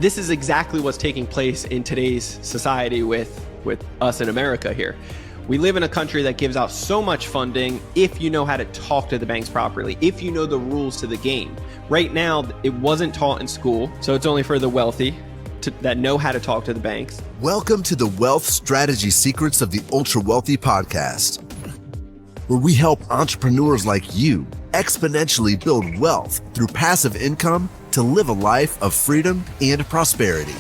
This is exactly what's taking place in today's society with us in America here. We live in a country that gives out so much funding if you know how to talk to the banks properly, if you know the rules to the game. Right now, it wasn't taught in school, so it's only for the wealthy that know how to talk to the banks. Welcome to the Wealth Strategy Secrets of the Ultra Wealthy podcast, where we help entrepreneurs like you exponentially build wealth through passive income to live a life of freedom and prosperity.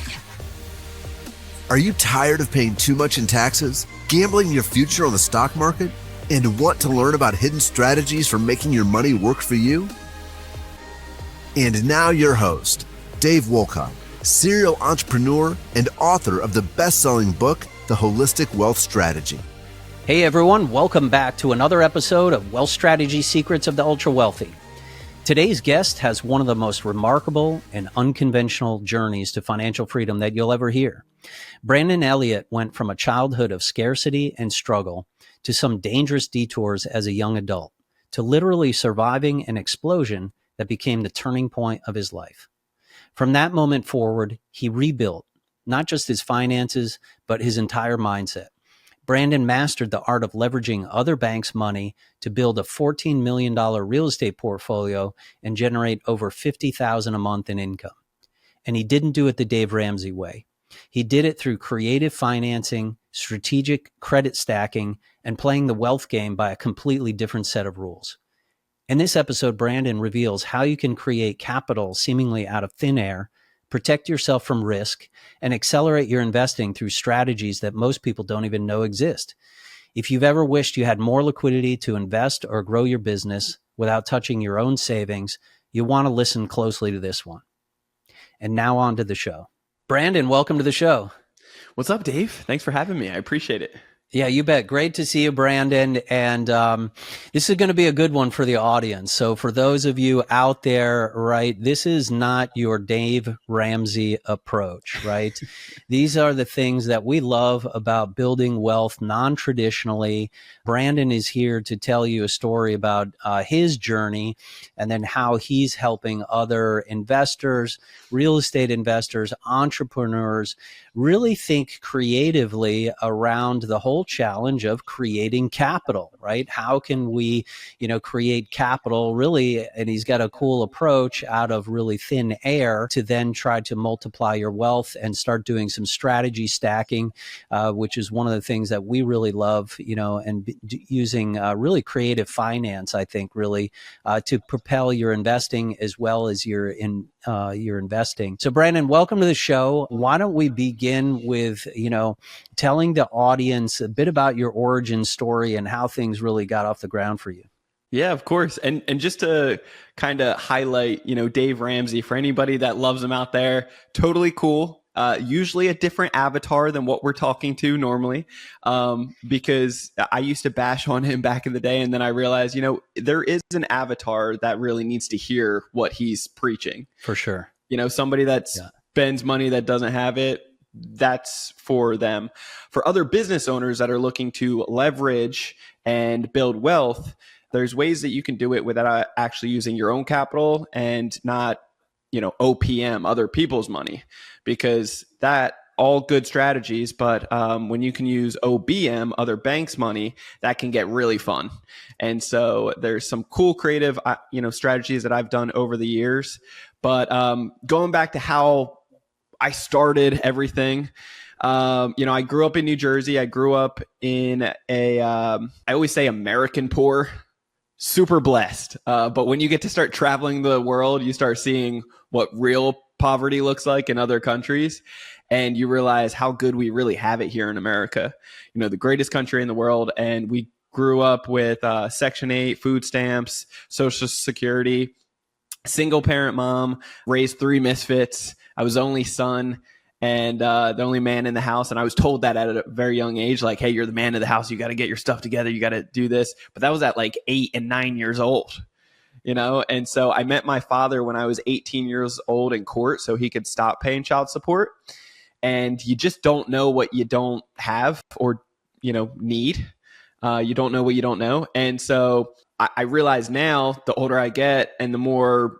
Are you tired of paying too much in taxes, gambling your future on the stock market, and want to learn about hidden strategies for making your money work for you? And now your host, Dave Wolcott, serial entrepreneur and author of the best-selling book, The Holistic Wealth Strategy. Hey everyone, welcome back to another episode of Wealth Strategy Secrets of the Ultra Wealthy. Today's guest has one of the most remarkable and unconventional journeys to financial freedom that you'll ever hear. Brandon Elliott went from a childhood of scarcity and struggle to some dangerous detours as a young adult, to literally surviving an explosion that became the turning point of his life. From that moment forward, he rebuilt not just his finances, but his entire mindset. Brandon mastered the art of leveraging other banks' money to build a $14 million real estate portfolio and generate over $50,000 a month in income. And he didn't do it the Dave Ramsey way. He did it through creative financing, strategic credit stacking, and playing the wealth game by a completely different set of rules. In this episode, Brandon reveals how you can create capital seemingly out of thin air, protect yourself from risk, and accelerate your investing through strategies that most people don't even know exist. If you've ever wished you had more liquidity to invest or grow your business without touching your own savings, you want to listen closely to this one. And now on to the show. Brandon, welcome to the show. What's up, Dave? Thanks for having me. I appreciate it. Yeah, you bet. Great to see you, Brandon. And this is going to be a good one for the audience. So for those of you out there, right, this is not your Dave Ramsey approach, right? These are the things that we love about building wealth non-traditionally. Brandon is here to tell you a story about his journey and then how he's helping other investors, real estate investors, entrepreneurs, really think creatively around the whole challenge of creating capital, right? How can we, create capital really? And he's got a cool approach out of really thin air to then try to multiply your wealth and start doing some strategy stacking, which is one of the things that we really love, and using really creative finance, I think, really to propel your investing as well as your investing. So Brandon, welcome to the show. Why don't we begin with, telling the audience a bit about your origin story and how things really got off the ground for you? Yeah, of course. And just to kind of highlight, Dave Ramsey, for anybody that loves him out there, totally cool. Usually a different avatar than what we're talking to normally, because I used to bash on him back in the day. And then I realized, there is an avatar that really needs to hear what he's preaching. For sure. Somebody that spends money that doesn't have it, that's for them. For other business owners that are looking to leverage and build wealth, there's ways that you can do it without actually using your own capital and not, OPM, other people's money, because that all good strategies. But when you can use OBM, other banks' money, that can get really fun. And so there's some cool creative, strategies that I've done over the years. But going back to how I started everything, I grew up in New Jersey. I grew up in I always say American poor, super blessed. But when you get to start traveling the world, you start seeing what real poverty looks like in other countries. And you realize how good we really have it here in America, the greatest country in the world. And we grew up with Section 8, food stamps, Social Security, single parent mom, raised 3 misfits. I was the only son and the only man in the house. And I was told that at a very young age, like, hey, you're the man of the house. You got to get your stuff together. You got to do this. But that was at like 8 and 9 years old, And so I met my father when I was 18 years old in court so he could stop paying child support. And you just don't know what you don't have or, need. You don't know what you don't know. And so I realize now, the older I get and the more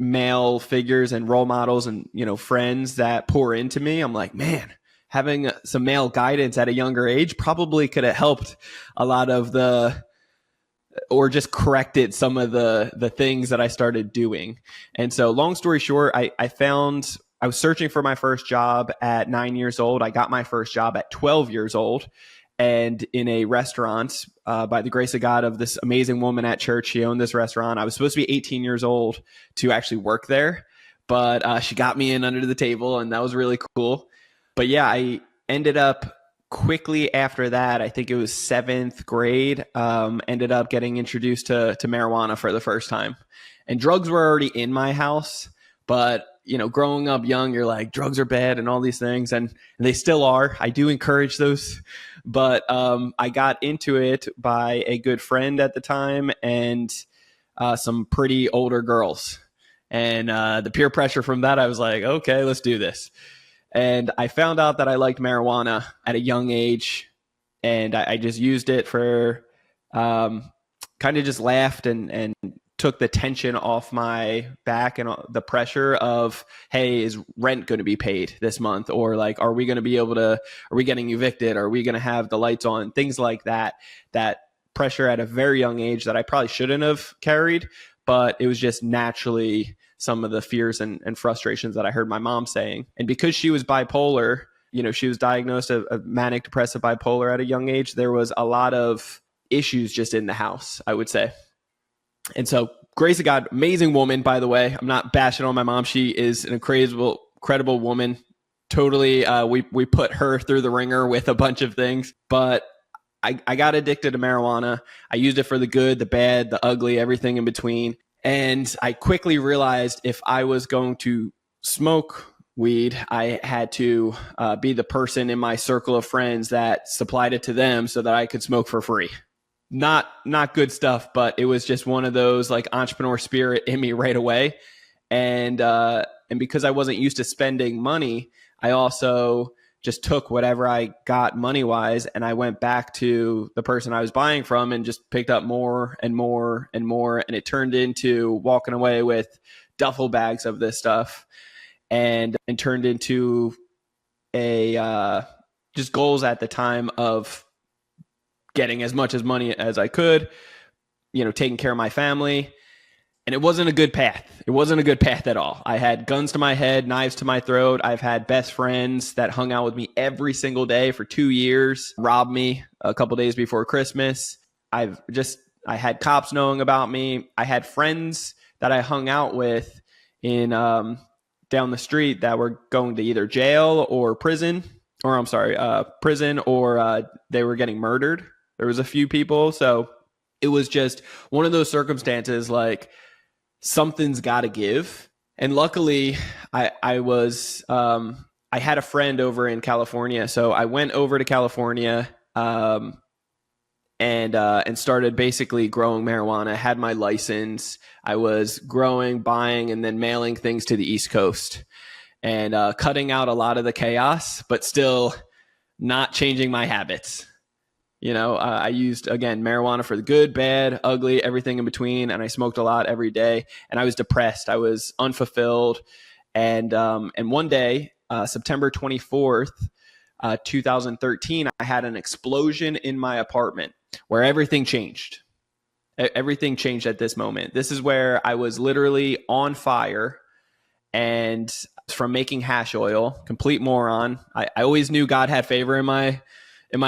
male figures and role models and, friends that pour into me, I'm like, man, having some male guidance at a younger age probably could have helped a lot of or just corrected some of the things that I started doing. And so long story short, I was searching for my first job at 9 years old. I got my first job at 12 years old, and in a restaurant, by the grace of God, of this amazing woman at church. She owned this restaurant. I was supposed to be 18 years old to actually work there, but she got me in under the table, and that was really cool. But yeah, I ended up quickly after that, I think it was 7th grade, ended up getting introduced to marijuana for the first time. And drugs were already in my house, but growing up young, you're like, drugs are bad and all these things, and they still are. I do encourage those, but I got into it by a good friend at the time and some pretty older girls. And the peer pressure from that, I was like, okay, let's do this. And I found out that I liked marijuana at a young age, and I just used it for kind of just laughed and took the tension off my back and the pressure of, hey, is rent going to be paid this month? Or like, are we getting evicted? Are we going to have the lights on? Things like that. That pressure at a very young age that I probably shouldn't have carried, but it was just naturally some of the fears and frustrations that I heard my mom saying. And because she was bipolar, she was diagnosed of manic depressive bipolar at a young age, there was a lot of issues just in the house, I would say. And so, grace of God, amazing woman, by the way. I'm not bashing on my mom. She is an incredible woman. Totally, we put her through the ringer with a bunch of things. But I got addicted to marijuana. I used it for the good, the bad, the ugly, everything in between. And I quickly realized if I was going to smoke weed, I had to be the person in my circle of friends that supplied it to them so that I could smoke for free. Not good stuff, but it was just one of those like entrepreneur spirit in me right away. And because I wasn't used to spending money, I also just took whatever I got money wise, and I went back to the person I was buying from and just picked up more and more and more. And it turned into walking away with duffel bags of this stuff, and turned into just goals at the time of getting as much as money as I could, taking care of my family. And it wasn't a good path. It wasn't a good path at all. I had guns to my head, knives to my throat. I've had best friends that hung out with me every single day for 2 years, robbed me a couple days before Christmas. I had cops knowing about me. I had friends that I hung out with in down the street that were going to either jail or prison, or they were getting murdered. There was a few people. So it was just one of those circumstances like something's got to give. And luckily I had a friend over in California. So I went over to California and started basically growing marijuana. I had my license. I was growing, buying, and then mailing things to the East Coast, and cutting out a lot of the chaos, but still not changing my habits. I used, again, marijuana for the good, bad, ugly, everything in between. And I smoked a lot every day, and I was depressed. I was unfulfilled. And one day, September 24th, 2013, I had an explosion in my apartment where everything changed. Everything changed at this moment. This is where I was literally on fire, and from making hash oil, complete moron. I always knew God had favor in my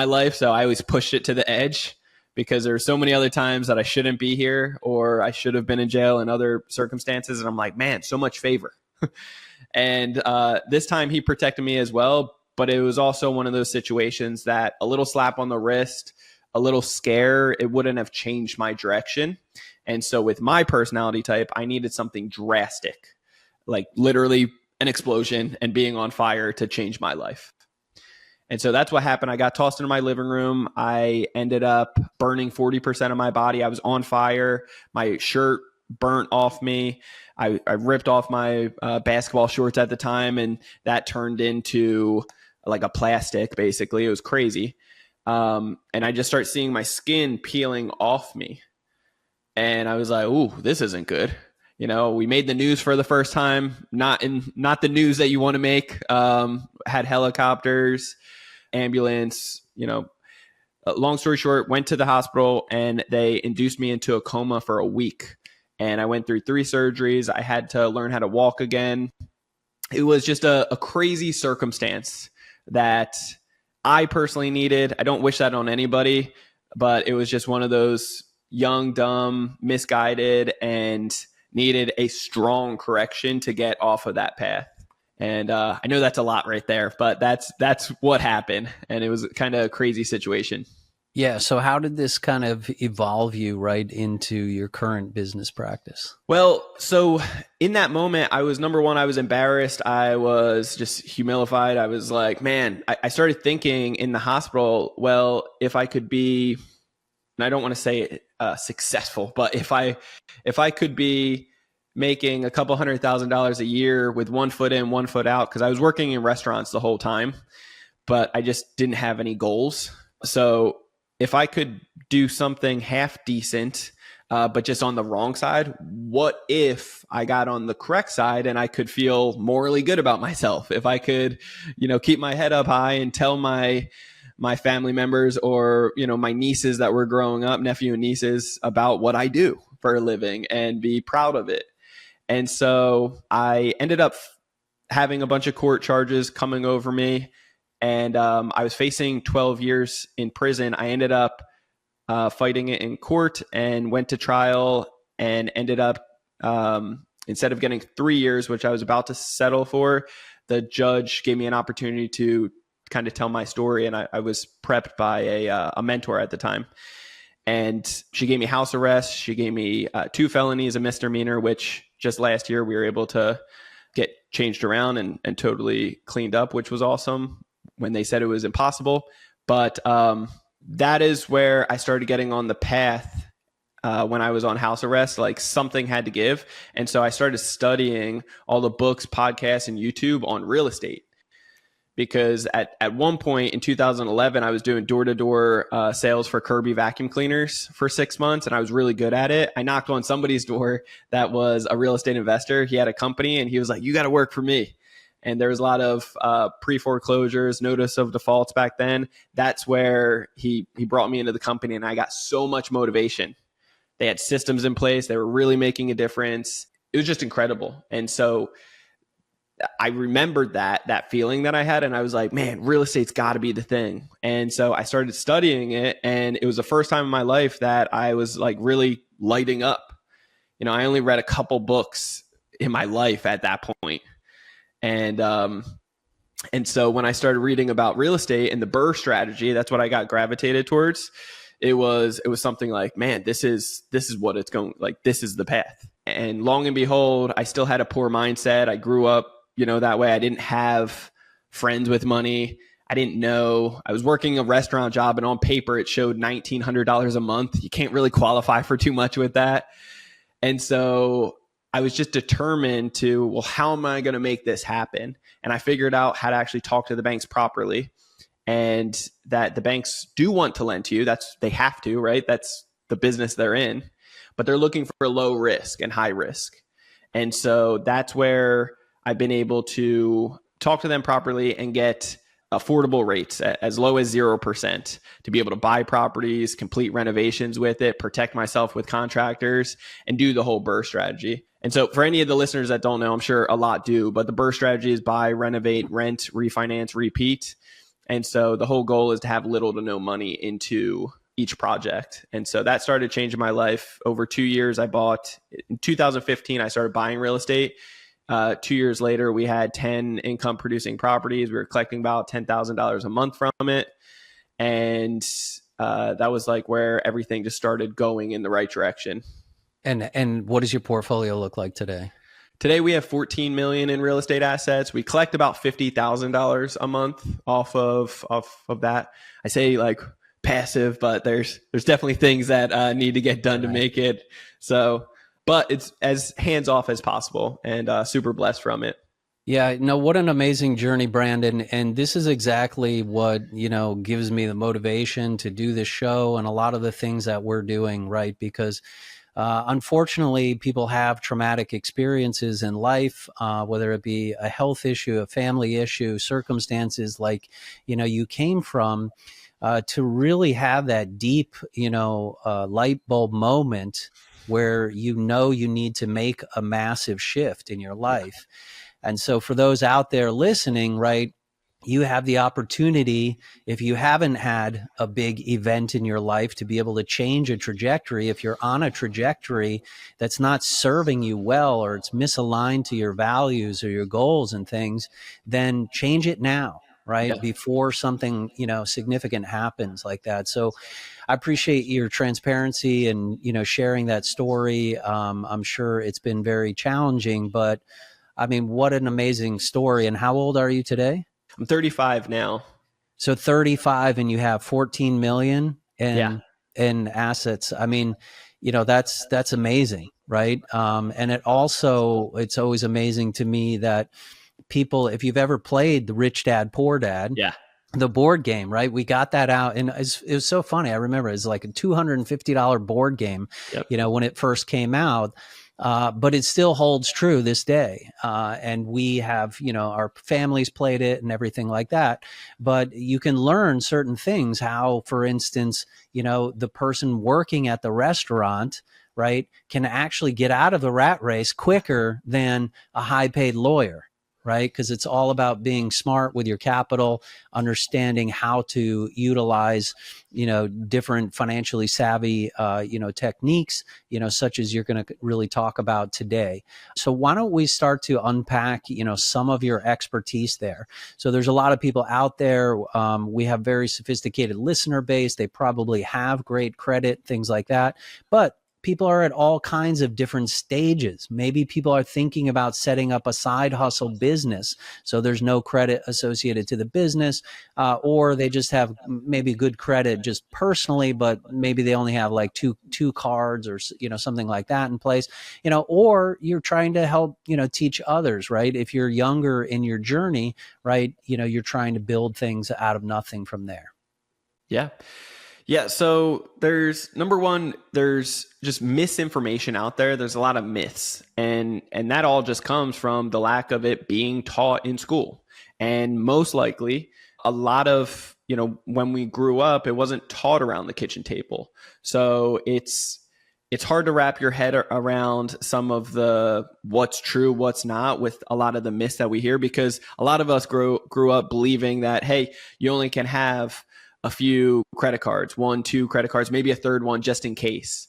life, so I always pushed it to the edge, because there were so many other times that I shouldn't be here, or I should have been in jail in other circumstances. And I'm like, man, so much favor. And this time he protected me as well. But it was also one of those situations that a little slap on the wrist, a little scare, it wouldn't have changed my direction. And so with my personality type, I needed something drastic, like literally an explosion and being on fire to change my life. And so that's what happened. I got tossed into my living room. I ended up burning 40% of my body. I was on fire. My shirt burnt off me. I ripped off my basketball shorts at the time, and that turned into like a plastic, basically. It was crazy. And I just start seeing my skin peeling off me. And I was like, ooh, this isn't good. We made the news for the first time, not the news that you want to make. Had helicopters, ambulance, long story short, went to the hospital and they induced me into a coma for a week. And I went through 3 surgeries. I had to learn how to walk again. It was just a crazy circumstance that I personally needed. I don't wish that on anybody, but it was just one of those young, dumb, misguided, and needed a strong correction to get off of that path. And I know that's a lot right there, but that's what happened. And it was kind of a crazy situation. Yeah. So how did this kind of evolve you right into your current business practice? Well, so in that moment, I was, number one, I was embarrassed. I was just humilified. I was like, man, I started thinking in the hospital, well, if I could be, and I don't want to say successful, but if I could be making a couple $100,000 a year with 1 foot in, 1 foot out, because I was working in restaurants the whole time, but I just didn't have any goals. So if I could do something half decent, but just on the wrong side, what if I got on the correct side and I could feel morally good about myself? If I could, keep my head up high and tell my family members or, my nieces that were growing up, nephew and nieces, about what I do for a living and be proud of it. And so I ended up having a bunch of court charges coming over me. And I was facing 12 years in prison. I ended up fighting it in court and went to trial and ended up, instead of getting 3 years, which I was about to settle for, the judge gave me an opportunity to kind of tell my story. And I was prepped by a mentor at the time. And she gave me house arrest. She gave me 2 felonies, a misdemeanor, which just last year we were able to get changed around and totally cleaned up, which was awesome when they said it was impossible. But that is where I started getting on the path when I was on house arrest. Like, something had to give. And so I started studying all the books, podcasts, and YouTube on real estate. Because at one point in 2011, I was doing door-to-door sales for Kirby vacuum cleaners for 6 months, and I was really good at it. I knocked on somebody's door that was a real estate investor. He had a company, and he was like, "You got to work for me." And there was a lot of pre-foreclosures, notice of defaults back then. That's where he brought me into the company, and I got so much motivation. They had systems in place. They were really making a difference. It was just incredible. And so I remembered that feeling that I had, and I was like, man, real estate's got to be the thing. And so I started studying it, and it was the first time in my life that I was like really lighting up. I only read a couple books in my life at that point. And so when I started reading about real estate and the BRRRR strategy, that's what I got gravitated towards. It was something like, man, this is what it's going, like, this is the path. And long and behold, I still had a poor mindset. I grew up, that way. I didn't have friends with money. I didn't know. I was working a restaurant job, and on paper it showed $1,900 a month. You can't really qualify for too much with that. And so I was just determined to, well, how am I going to make this happen? And I figured out how to actually talk to the banks properly, and that the banks do want to lend to you. They have to, right? That's the business they're in, but they're looking for low risk and high risk. And so that's where I've been able to talk to them properly and get affordable rates at as low as 0% to be able to buy properties, complete renovations with it, protect myself with contractors, and do the whole BRRRR strategy. And so for any of the listeners that don't know, I'm sure a lot do, but the BRRRR strategy is buy, renovate, rent, refinance, repeat. And so the whole goal is to have little to no money into each project. And so that started changing my life. Over 2 years, in 2015, I started buying real estate. 2 years later, we had 10 income producing properties. We were collecting about $10,000 a month from it. And that was like where everything just started going in the right direction. And what does your portfolio look like today? Today, we have 14 million in real estate assets. We collect about $50,000 a month off of that. I say like passive, but there's definitely things that need to get done to make it. So, but it's as hands off as possible, and super blessed from it. Yeah, no, what an amazing journey, Brandon. And this is exactly what, gives me the motivation to do this show and a lot of the things that we're doing, right? Because Unfortunately, people have traumatic experiences in life, whether it be a health issue, a family issue, circumstances like, you came from, to really have that deep, light bulb moment where you need to make a massive shift in your life. And so for those out there listening, right, you have the opportunity, if you haven't had a big event in your life, to be able to change a trajectory. If you're on a trajectory that's not serving you well, or it's misaligned to your values or your goals and things, then change it now, right? Yeah. Before something, significant happens like that. So I appreciate your transparency and, sharing that story. I'm sure it's been very challenging, but I mean, what an amazing story. And how old are you today? I'm 35 now. So 35, and you have 14 million in assets. I mean, that's amazing, right? And it's always amazing to me that people, if you've ever played the Rich Dad, Poor Dad, the board game, right? We got that out, and it was so funny. I remember it was like a $250 board game, when it first came out. But it still holds true this day. And we have, our families played it and everything like that. But you can learn certain things, how, for instance, the person working at the restaurant, right, can actually get out of the rat race quicker than a high paid lawyer. Right? Because it's all about being smart with your capital, understanding how to utilize, different financially savvy, techniques, such as you're going to really talk about today. So why don't we start to unpack, some of your expertise there? So there's a lot of people out there. We have very sophisticated listener base. They probably have great credit, things like that. But people are at all kinds of different stages. Maybe people are thinking about setting up a side hustle business, so there's no credit associated to the business, or they just have maybe good credit just personally, but maybe they only have like two cards or something like that in place. Or you're trying to help teach others, right? If you're younger in your journey, right, you're trying to build things out of nothing from there. Yeah. So number one, there's just misinformation out there. There's a lot of myths, and that all just comes from the lack of it being taught in school. And most likely a lot of, when we grew up, it wasn't taught around the kitchen table. So it's hard to wrap your head around some of the what's true, what's not, with a lot of the myths that we hear, because a lot of us grew up believing that, hey, you only can have a few credit cards, 1, 2 credit cards, maybe a third one just in case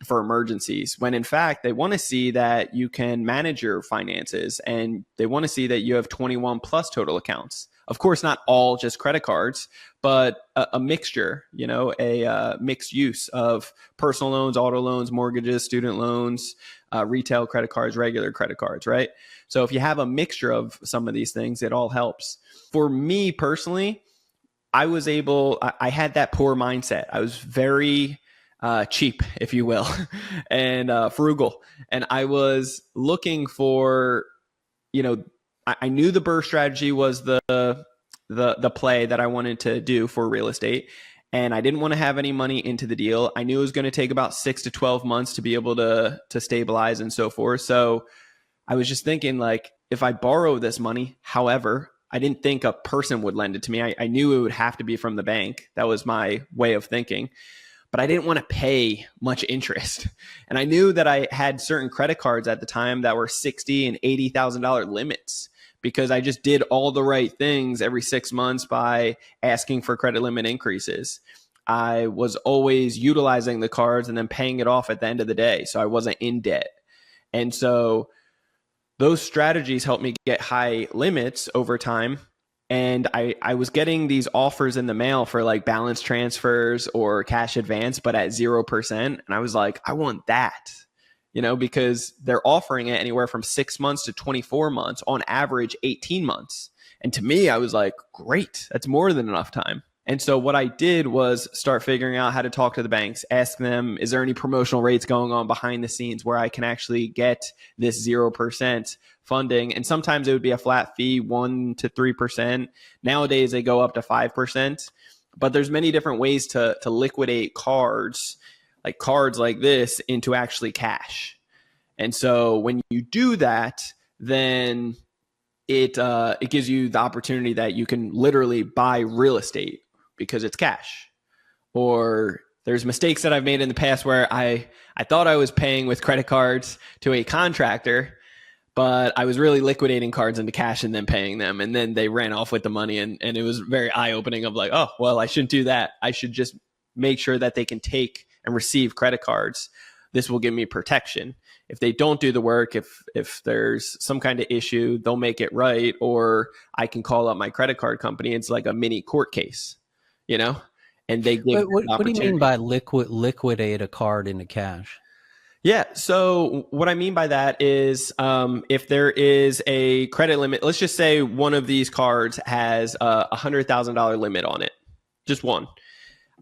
for emergencies, when in fact they want to see that you can manage your finances, and they want to see that you have 21 plus total accounts. Of course, not all just credit cards, but a mixture, a mixed use of personal loans, auto loans, mortgages, student loans, retail credit cards, regular credit cards, right? So if you have a mixture of some of these things, it all helps. For me personally, I had that poor mindset. I was very cheap, if you will, and frugal. And I was looking for, I knew the BRRRR strategy was the play that I wanted to do for real estate. And I didn't want to have any money into the deal. I knew it was going to take about 6 to 12 months to be able to stabilize and so forth. So I was just thinking, like, if I borrow this money, however, I didn't think a person would lend it to me. I knew it would have to be from the bank. That was my way of thinking. But I didn't want to pay much interest. And I knew that I had certain credit cards at the time that were $60,000 and $80,000 limits, because I just did all the right things every 6 months by asking for credit limit increases. I was always utilizing the cards and then paying it off at the end of the day, so I wasn't in debt. And so those strategies helped me get high limits over time. And I was getting these offers in the mail for like balance transfers or cash advance, but at 0%. And I was like, I want that, because they're offering it anywhere from 6 months to 24 months, on average 18 months. And to me, I was like, great, that's more than enough time. And so what I did was start figuring out how to talk to the banks, ask them, is there any promotional rates going on behind the scenes where I can actually get this 0% funding? And sometimes it would be a flat fee, 1 to 3%. Nowadays, they go up to 5%. But there's many different ways to liquidate cards like cards like this into actually cash. And so when you do that, then it gives you the opportunity that you can literally buy real estate because it's cash. Or there's mistakes that I've made in the past where I thought I was paying with credit cards to a contractor, but I was really liquidating cards into cash and then paying them. And then they ran off with the money. And it was very eye-opening of like, oh, well, I shouldn't do that. I should just make sure that they can take and receive credit cards. This will give me protection. If they don't do the work, if there's some kind of issue, they'll make it right. Or I can call up my credit card company. It's like a mini court case, you know? And they give what do you mean by liquidate a card into cash? Yeah. So what I mean by that is if there is a credit limit, let's just say one of these cards has a $100,000 limit on it, just one.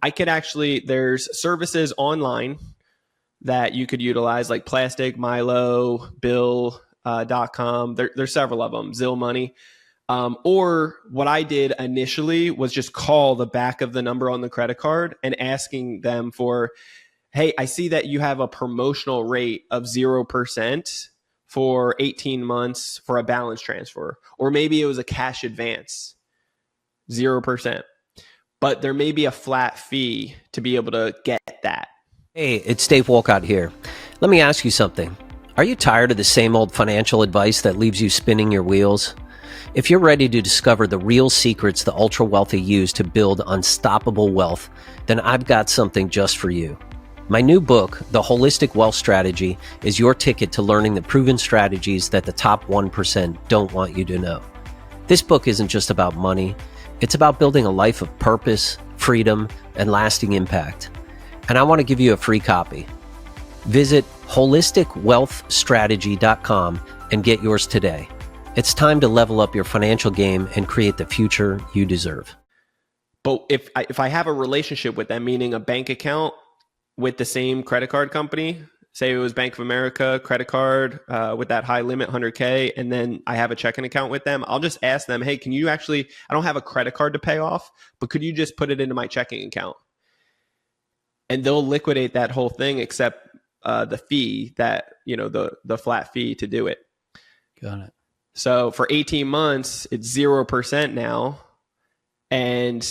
I could actually, there's services online that you could utilize like Plastic, Milo, Bill.com. There's several of them, Zill Money. Or what I did initially was just call the back of the number on the credit card and asking them for, hey, I see that you have a promotional rate of 0% for 18 months for a balance transfer. Or maybe it was a cash advance, 0%. But there may be a flat fee to be able to get that. Hey, it's Dave Wolcott here. Let me ask you something. Are you tired of the same old financial advice that leaves you spinning your wheels? If you're ready to discover the real secrets the ultra wealthy use to build unstoppable wealth, then I've got something just for you. My new book, The Holistic Wealth Strategy, is your ticket to learning the proven strategies that the top 1% don't want you to know. This book isn't just about money. It's about building a life of purpose, freedom, and lasting impact. And I want to give you a free copy. Visit holisticwealthstrategy.com and get yours today. It's time to level up your financial game and create the future you deserve. But if I have a relationship with them, meaning a bank account with the same credit card company, say it was Bank of America credit card with that high limit, 100K, and then I have a checking account with them, I'll just ask them, hey, can you actually, I don't have a credit card to pay off, but could you just put it into my checking account? And they'll liquidate that whole thing except the fee that, you know, the flat fee to do it. Got it. So for 18 months, it's 0% now. And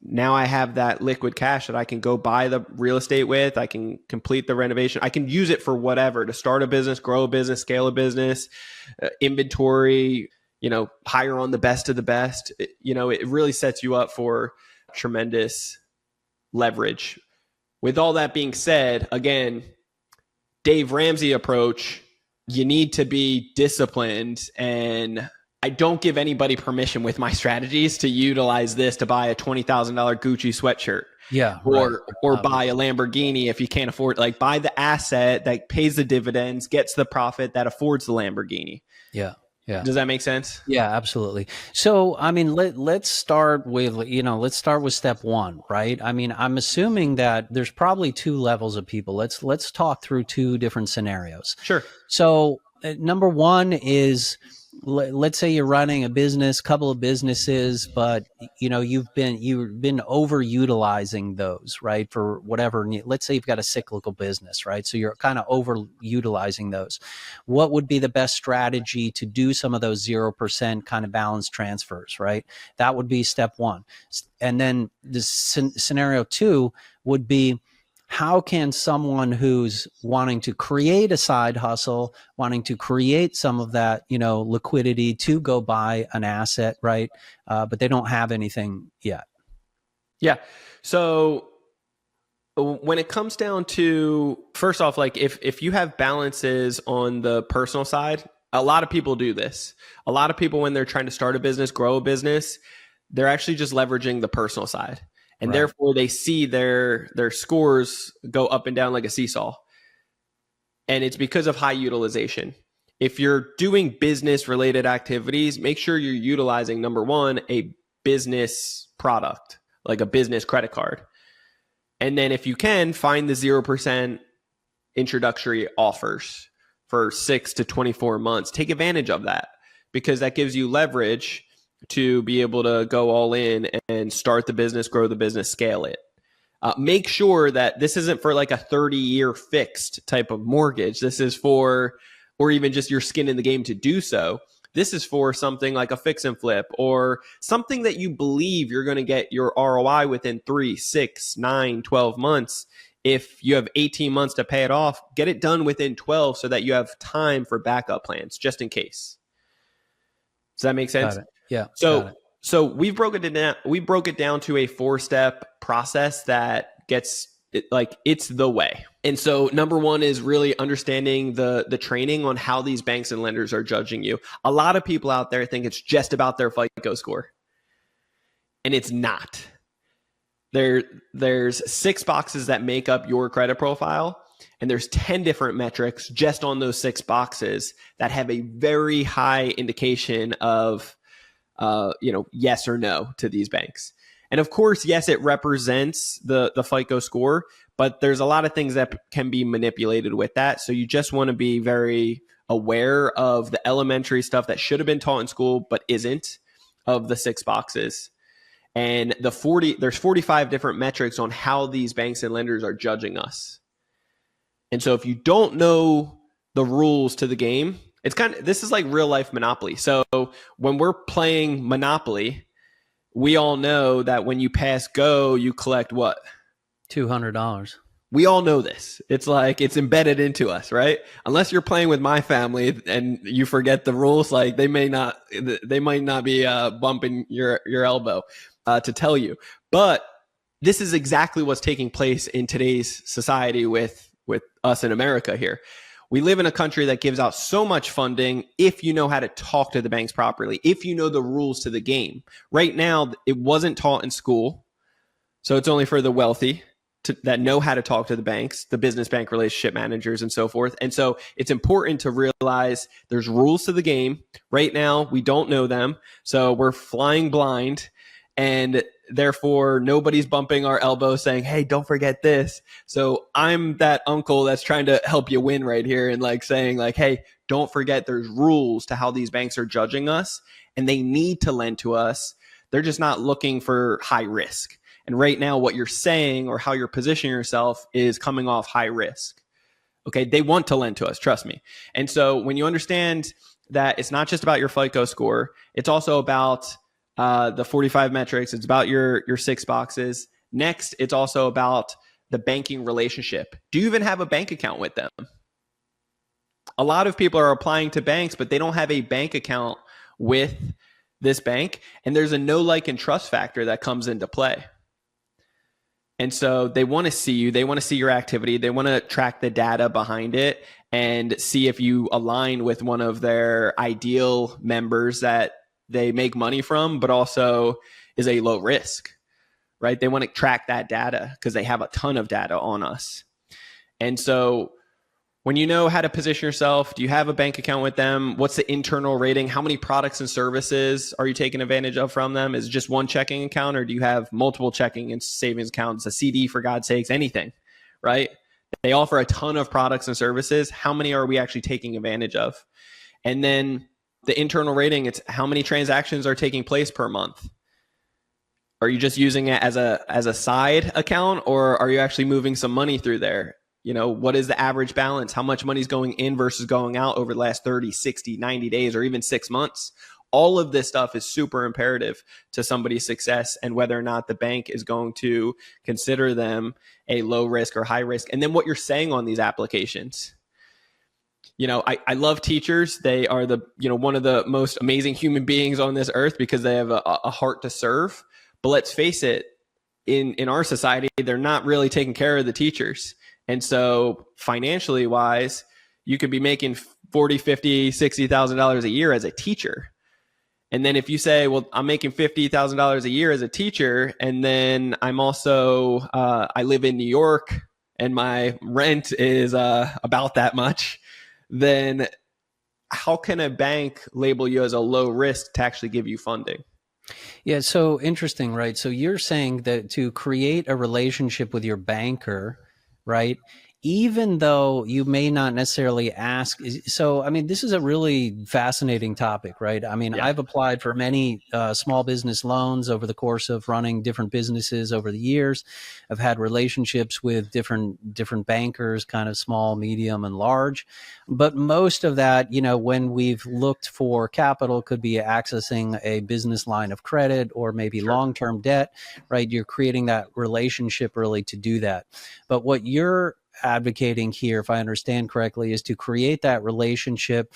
now I have that liquid cash that I can go buy the real estate with. I can complete the renovation. I can use it for whatever, to start a business, grow a business, scale a business, inventory, you know, hire on the best of the best. You know, it really sets you up for tremendous leverage. With all that being said, again, Dave Ramsey approach, you need to be disciplined, and I don't give anybody permission with my strategies to utilize this to buy a $20,000 Gucci sweatshirt. Yeah. Or buy a Lamborghini if you can't afford, like buy the asset that pays the dividends, gets the profit that affords the Lamborghini. Yeah. Yeah. Does that make sense? Yeah, absolutely. So, I mean, let's start with, let's start with step one, right? I mean, I'm assuming that there's probably two levels of people. Let's talk through two different scenarios. Sure. So, number one is, let's say you're running a business, couple of businesses, but you've been overutilizing those, right? For whatever, let's say you've got a cyclical business, right? So you're kind of overutilizing those. What would be the best strategy to do some of those 0% kind of balance transfers, right? That would be step one. And then the scenario two would be, how can someone who's wanting to create a side hustle, wanting to create some of that, liquidity to go buy an asset, right? But they don't have anything yet. Yeah. So when it comes down to, first off, like if you have balances on the personal side, a lot of people do this. A lot of people, when they're trying to start a business, grow a business, they're actually just leveraging the personal side. And Right. Therefore they see their scores go up and down like a seesaw. And it's because of high utilization. If you're doing business related activities, make sure you're utilizing, number one, a business product, like a business credit card. And then if you can, find the 0% introductory offers for 6 to 24 months. Take advantage of that, because that gives you leverage to be able to go all in and start the business, grow the business, scale it. Make sure that this isn't for like a 30-year fixed type of mortgage. This is for, or even just your skin in the game to do so. This is for something like a fix and flip, or something that you believe you're going to get your ROI within 3, 6, 9, 12 months. If you have 18 months to pay it off, get it done within 12 so that you have time for backup plans just in case. Does that make sense? Got it. Yeah. So we broke it down. We broke it down to a 4-step process that gets it, like, it's the way. And so number one is really understanding the training on how these banks and lenders are judging you. A lot of people out there think it's just about their FICO score, and it's not. There's 6 boxes that make up your credit profile, and there's 10 different metrics just on those 6 boxes that have a very high indication of yes or no to these banks. And of course, yes, it represents the FICO score, but there's a lot of things that can be manipulated with that. So you just want to be very aware of the elementary stuff that should have been taught in school but isn't, of the 6 boxes. And there's 45 different metrics on how these banks and lenders are judging us. And so if you don't know the rules to the game, this is like real life Monopoly. So when we're playing Monopoly, we all know that when you pass go, you collect what? $200. We all know this. It's like, it's embedded into us, right? Unless you're playing with my family and you forget the rules, like they might not be bumping your elbow to tell you. But this is exactly what's taking place in today's society with us in America here. We live in a country that gives out so much funding if you know how to talk to the banks properly, if you know the rules to the game. Right now, it wasn't taught in school, so it's only for the wealthy that know how to talk to the banks, the business bank relationship managers, and so forth. And so it's important to realize there's rules to the game. Right now, we don't know them, so we're flying blind, and therefore nobody's bumping our elbow saying, hey, don't forget this. So I'm that uncle that's trying to help you win right here, and like saying like, hey, don't forget there's rules to how these banks are judging us, and they need to lend to us. They're just not looking for high risk. And right now what you're saying or how you're positioning yourself is coming off high risk. Okay, they want to lend to us, trust me. And so when you understand that it's not just about your FICO score, it's also about the 45 metrics. It's about your 6 boxes. Next, it's also about the banking relationship. Do you even have a bank account with them? A lot of people are applying to banks, but they don't have a bank account with this bank. And there's a know, like, and trust factor that comes into play. And so they want to see you. They want to see your activity. They want to track the data behind it and see if you align with one of their ideal members that they make money from, but also is a low risk, right? They want to track that data because they have a ton of data on us. And so when you know how to position yourself, do you have a bank account with them? What's the internal rating? How many products and services are you taking advantage of from them? Is it just one checking account, or do you have multiple checking and savings accounts, a CD, for God's sakes, anything, right? They offer a ton of products and services. How many are we actually taking advantage of? And then the internal rating, it's how many transactions are taking place per month. Are you just using it as a side account, or are you actually moving some money through there? You know, what is the average balance? How much money is going in versus going out over the last 30, 60, 90 days, or even 6 months? All of this stuff is super imperative to somebody's success and whether or not the bank is going to consider them a low risk or high risk. And then what you're saying on these applications. You know, I love teachers. They are one of the most amazing human beings on this earth because they have a heart to serve. But let's face it, in our society, they're not really taking care of the teachers. And so financially wise, you could be making $40,000, $50,000, $60,000 a year as a teacher. And then if you say, well, I'm making $50,000 a year as a teacher, and then I'm also, I live in New York and my rent is about that much, then how can a bank label you as a low risk to actually give you funding? Yeah, so interesting, right? So you're saying that to create a relationship with your banker, right, even though you may not necessarily ask. So, I mean, this is a really fascinating topic, right? I mean, I've applied for many small business loans over the course of running different businesses over the years. I've had relationships with different bankers, kind of small, medium, and large. But most of that, when we've looked for capital, could be accessing a business line of credit or maybe long-term debt, right? You're creating that relationship really to do that. But what you're advocating here, if I understand correctly, is to create that relationship,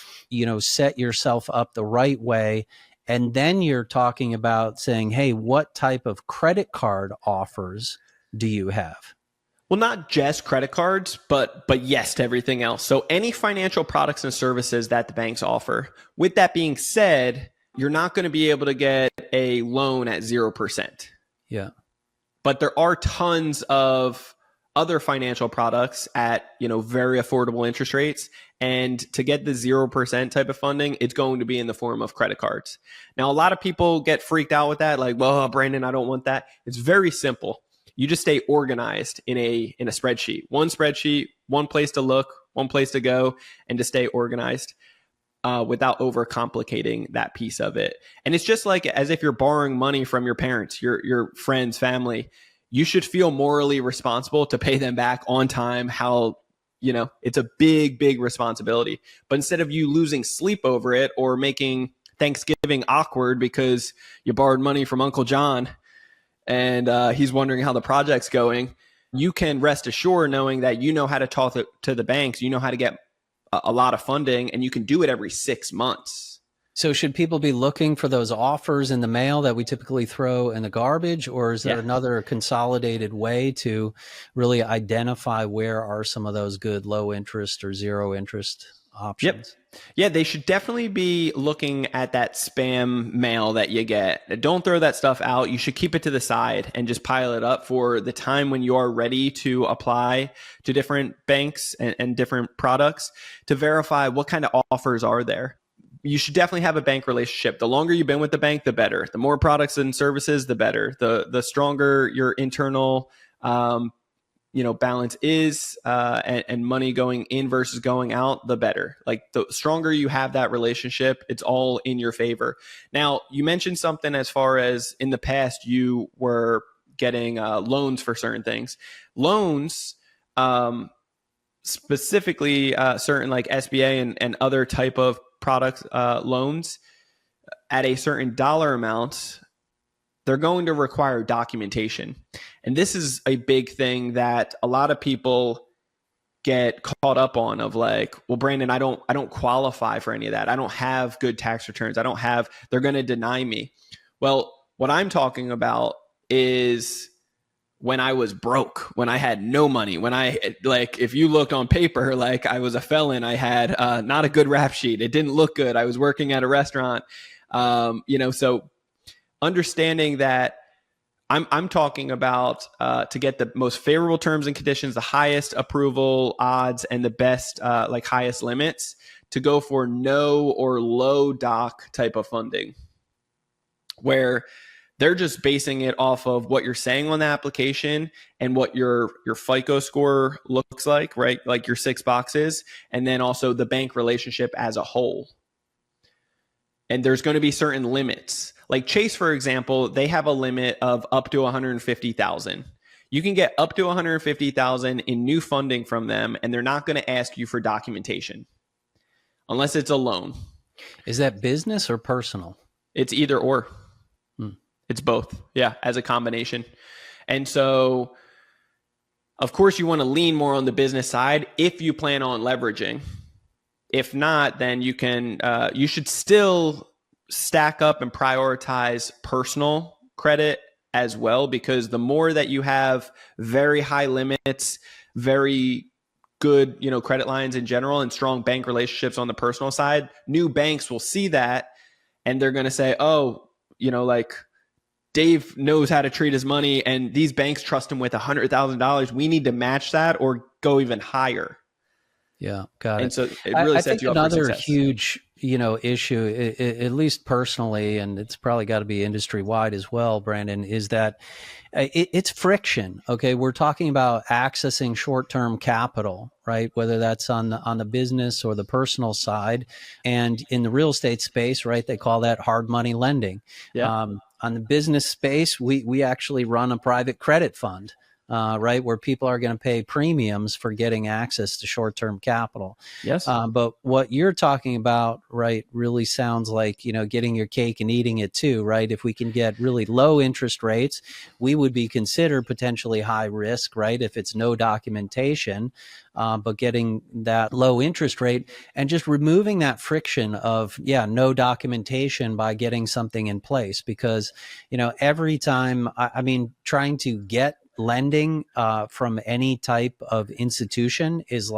set yourself up the right way. And then you're talking about saying, hey, what type of credit card offers do you have? Well, not just credit cards, but yes to everything else. So any financial products and services that the banks offer. With that being said, you're not going to be able to get a loan at 0%. Yeah. But there are tons of other financial products at, very affordable interest rates. And to get the 0% type of funding, it's going to be in the form of credit cards. Now, a lot of people get freaked out with that. Like, well, Brandon, I don't want that. It's very simple. You just stay organized in a spreadsheet, one place to look, one place to go, and to stay organized without overcomplicating that piece of it. And it's just like as if you're borrowing money from your parents, your friends, family. You should feel morally responsible to pay them back on time. It's a big, big responsibility. But instead of you losing sleep over it or making Thanksgiving awkward because you borrowed money from Uncle John and he's wondering how the project's going, you can rest assured knowing that you know how to talk to the banks, you know how to get a lot of funding, and you can do it every 6 months. So should people be looking for those offers in the mail that we typically throw in the garbage, or is there another consolidated way to really identify where are some of those good low interest or zero interest options? Yep. Yeah, they should definitely be looking at that spam mail that you get. Don't throw that stuff out. You should keep it to the side and just pile it up for the time when you are ready to apply to different banks and different products to verify what kind of offers are there. You should definitely have a bank relationship. The longer you've been with the bank, the better. The more products and services, the better. The stronger your internal balance is and money going in versus going out, the better. Like the stronger you have that relationship, it's all in your favor. Now, you mentioned something as far as in the past you were getting loans for certain things. Loans, specifically certain like SBA and other type of products, loans at a certain dollar amount, they're going to require documentation. And this is a big thing that a lot of people get caught up on of like, well, Brandon, I don't qualify for any of that. I don't have good tax returns. They're going to deny me. Well, what I'm talking about is when I was broke, when I had no money, if you looked on paper, like I was a felon, I had not a good rap sheet. It didn't look good. I was working at a restaurant, so understanding that I'm talking about to get the most favorable terms and conditions, the highest approval odds and the best, highest limits to go for no or low doc type of funding where they're just basing it off of what you're saying on the application and what your FICO score looks like, right? Like your 6 boxes, and then also the bank relationship as a whole. And there's going to be certain limits. Like Chase, for example, they have a limit of up to $150,000. You can get up to $150,000 in new funding from them, and they're not going to ask you for documentation unless it's a loan. Is that business or personal? It's either or. It's both. Yeah, as a combination. And so, of course, you want to lean more on the business side if you plan on leveraging. If not, then you should still stack up and prioritize personal credit as well, because the more that you have very high limits, very good, credit lines in general and strong bank relationships on the personal side, new banks will see that and they're going to say, oh, Dave knows how to treat his money and these banks trust him with $100,000. We need to match that or go even higher. Yeah, got it. And so it really I sets think you up for another success. huge issue, at least personally, and it's probably got to be industry wide as well, Brandon, is that it's friction. Okay. We're talking about accessing short-term capital, right? Whether that's on the business or the personal side. And in the real estate space, right, they call that hard money lending. Yeah. On the business space, we actually run a private credit fund. Right, where people are going to pay premiums for getting access to short-term capital. Yes. But what you're talking about, right, really sounds like, getting your cake and eating it too, right? If we can get really low interest rates, we would be considered potentially high risk, right? If it's no documentation, but getting that low interest rate and just removing that friction of, no documentation by getting something in place. Because, every time, trying to get lending from any type of institution is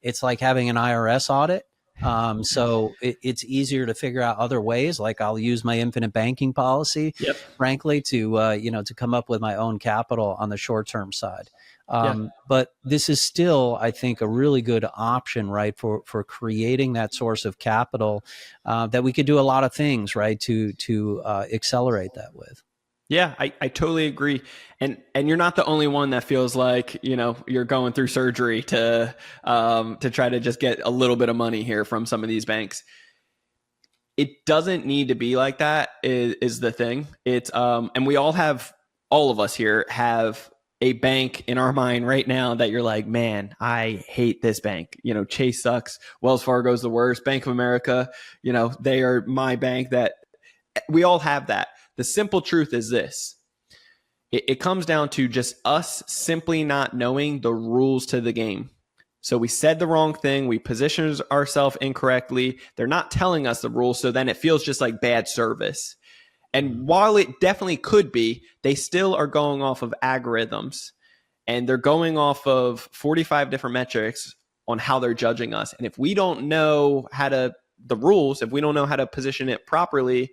it's like having an IRS audit. So it's easier to figure out other ways. Like I'll use my infinite banking policy, frankly, to come up with my own capital on the short-term side. But this is still, I think, a really good option, right, for creating that source of capital that we could do a lot of things, right, to accelerate that with. Yeah, I totally agree. And you're not the only one that feels like, you're going through surgery to try to just get a little bit of money here from some of these banks. It doesn't need to be like that is the thing. It's and all of us here have a bank in our mind right now that you're like, man, I hate this bank. Chase sucks. Wells Fargo's the worst. Bank of America, they are my bank. That we all have that. The simple truth is this. It comes down to just us simply not knowing the rules to the game. So we said the wrong thing. We positioned ourselves incorrectly. They're not telling us the rules. So then it feels just like bad service. And while it definitely could be, they still are going off of algorithms. And they're going off of 45 different metrics on how they're judging us. And if we don't know the rules, if we don't know how to position it properly,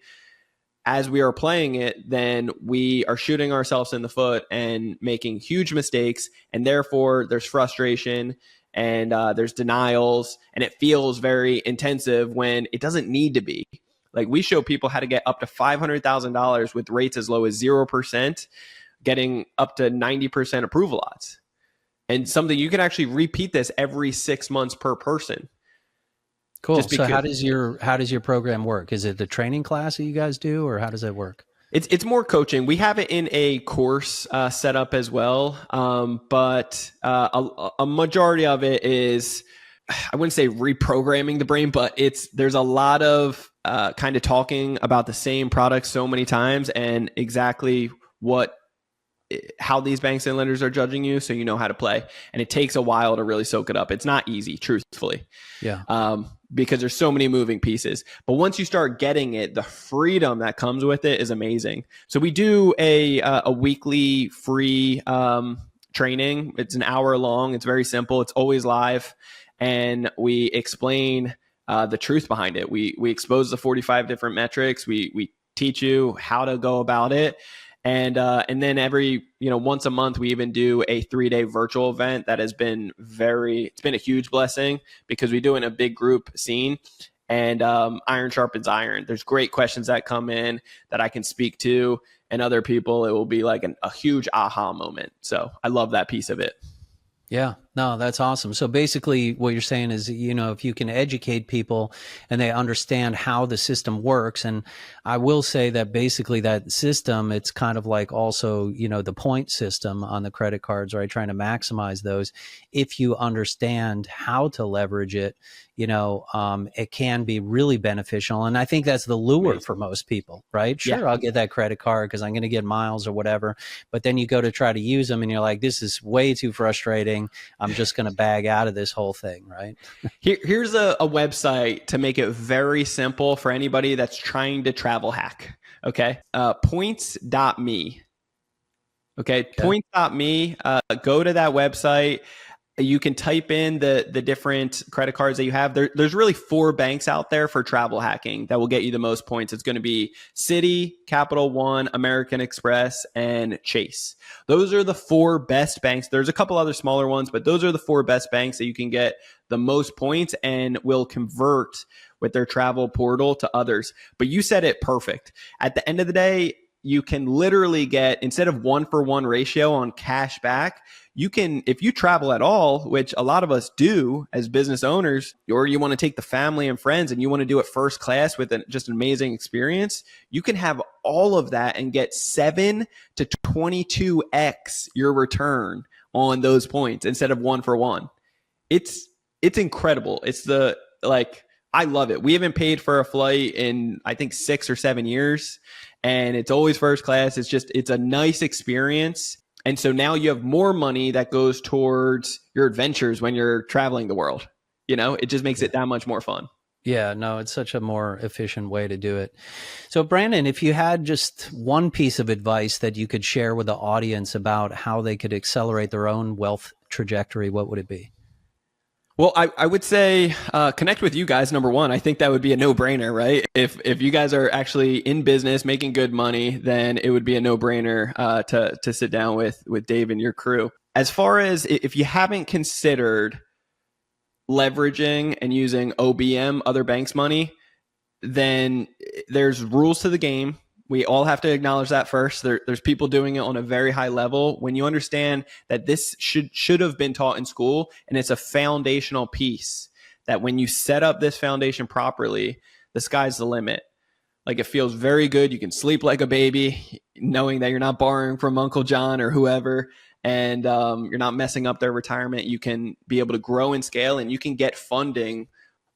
as we are playing it, then we are shooting ourselves in the foot and making huge mistakes. And therefore, there's frustration and there's denials. And it feels very intensive when it doesn't need to be. Like we show people how to get up to $500,000 with rates as low as 0%, getting up to 90% approval odds. And something you can actually repeat this every 6 months per person. Cool. So how does your program work? Is it the training class that you guys do, or how does that work? It's more coaching. We have it in a course set up as well, but a majority of it is, I wouldn't say reprogramming the brain, but there's a lot of kind of talking about the same product so many times and exactly how these banks and lenders are judging you, so you know how to play. And it takes a while to really soak it up. It's not easy, truthfully. Yeah. Because there's so many moving pieces. But once you start getting it, the freedom that comes with it is amazing. So we do a weekly free training. It's an hour long. It's very simple. It's always live. And we explain the truth behind it. We expose the 45 different metrics. We teach you how to go about it. And then every, once a month, we even do a 3-day virtual event that has been it's been a huge blessing because we do it in a big group scene, and iron sharpens iron. There's great questions that come in that I can speak to, and other people, it will be like a huge aha moment. So I love that piece of it. Yeah, no, that's awesome. So basically what you're saying is, if you can educate people and they understand how the system works. And I will say that basically that system, it's kind of like also, the point system on the credit cards, right? Trying to maximize those. If you understand how to leverage it, it can be really beneficial. And I think that's the lure for most people, right? Sure, I'll get that credit card because I'm going to get miles or whatever. But then you go to try to use them and you're like, this is way too frustrating. I'm just going to bag out of this whole thing, right? Here's a website to make it very simple for anybody that's trying to travel hack. Okay. Points.me. Okay. Points.me. Go to that website. You can type in the different credit cards that you have. There's really 4 banks out there for travel hacking that will get you the most points. It's going to be Citi, Capital One, American Express, and Chase. Those are the 4 best banks. There's a couple other smaller ones, but those are the 4 best banks that you can get the most points and will convert with their travel portal to others. But you said it perfect. At the end of the day, you can literally get, instead of 1-for-1 ratio on cash back, you can, if you travel at all, which a lot of us do as business owners, or you want to take the family and friends and you want to do it first class with just an amazing experience, you can have all of that and get 7 to 22x your return on those points instead of 1-for-1. It's incredible. I love it. We haven't paid for a flight in, I think, 6 or 7 years, and it's always first class. It's a nice experience. And so now you have more money that goes towards your adventures when you're traveling the world. It just makes it that much more fun. Yeah, no, it's such a more efficient way to do it. So Brandon, if you had just one piece of advice that you could share with the audience about how they could accelerate their own wealth trajectory, what would it be? Well, I would say connect with you guys, number one. I think that would be a no-brainer, right? If you guys are actually in business, making good money, then it would be a no-brainer to sit down with Dave and your crew. As far as if you haven't considered leveraging and using OBM, other banks' money, then there's rules to the game. We all have to acknowledge that first. There's people doing it on a very high level. When you understand that this should have been taught in school, and it's a foundational piece, that when you set up this foundation properly, the sky's the limit. Like, it feels very good. You can sleep like a baby, knowing that you're not borrowing from Uncle John or whoever, and you're not messing up their retirement. You can be able to grow and scale, and you can get funding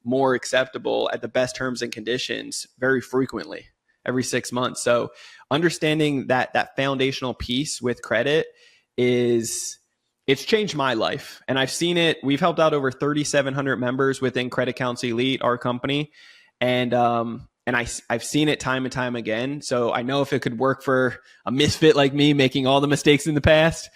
more acceptable at the best terms and conditions very frequently, every 6 months. So understanding that foundational piece with credit it's changed my life. And I've seen it. We've helped out over 3,700 members within Credit Counsel Elite, our company. And I've seen it time and time again. So I know if it could work for a misfit like me, making all the mistakes in the past,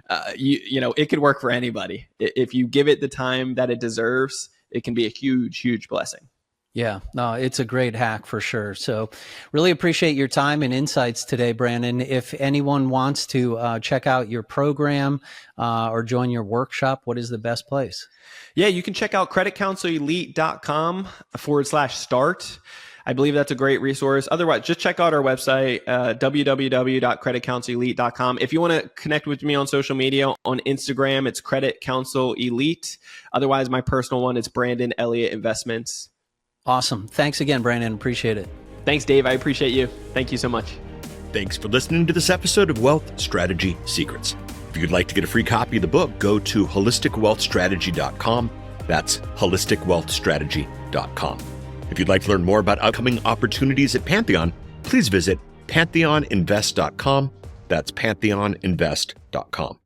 it could work for anybody. If you give it the time that it deserves, it can be a huge, huge blessing. Yeah, no, it's a great hack for sure. So really appreciate your time and insights today, Brandon. If anyone wants to check out your program or join your workshop, what is the best place? Yeah, you can check out creditcounselelite.com/start. I believe that's a great resource. Otherwise, just check out our website, www.creditcounselelite.com. If you want to connect with me on social media, on Instagram, it's Credit Counsel Elite. Otherwise, my personal one is Brandon Elliott Investments. Awesome. Thanks again, Brandon. Appreciate it. Thanks, Dave. I appreciate you. Thank you so much. Thanks for listening to this episode of Wealth Strategy Secrets. If you'd like to get a free copy of the book, go to holisticwealthstrategy.com. That's holisticwealthstrategy.com. If you'd like to learn more about upcoming opportunities at Pantheon, please visit pantheoninvest.com. That's pantheoninvest.com.